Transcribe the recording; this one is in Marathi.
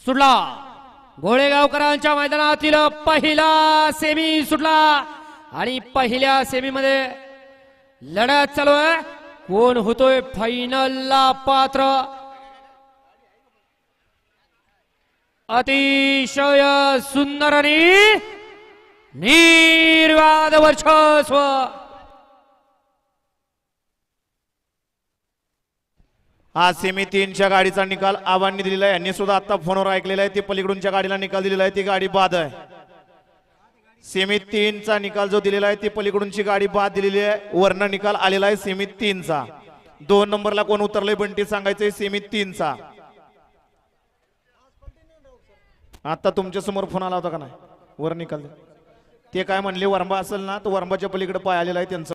सुटला। गोळेगावकरांच्या मैदानातील पहिला सेमी सुटला आणि पहिल्या सेमी मध्ये लढत चालू आहे। कोण होतोय फायनलला पात्र? अतिशय सुंदर आणि निर्वाद वर्चस्व। हा सेमी 3च्या गाडीचा निकाल आव्हानने दिलेला आहे। यांनी सुद्धा आता फोनवर ऐकलेला आहे। ते पलीकडूनच्या गाडीला निकाल दिलेला आहे, ती गाडी बाद आहे। सेमी 3चा निकाल जो दिलेला आहे ती पलीकडूनची गाडी बाद दिलेली आहे। वर्ण निकाल आलेला आहे सेमी 3चा। 2 नंबरला कोण उतरले बंटी सांगायचंय सेमी 3चा। आता तुमच्या समोर फोन आला होता का नाही? वर निकाल ते काय म्हणले, वरंबा असेल ना तर वरंबाच्या पलीकडे पाय आलेला आहे त्यांचा।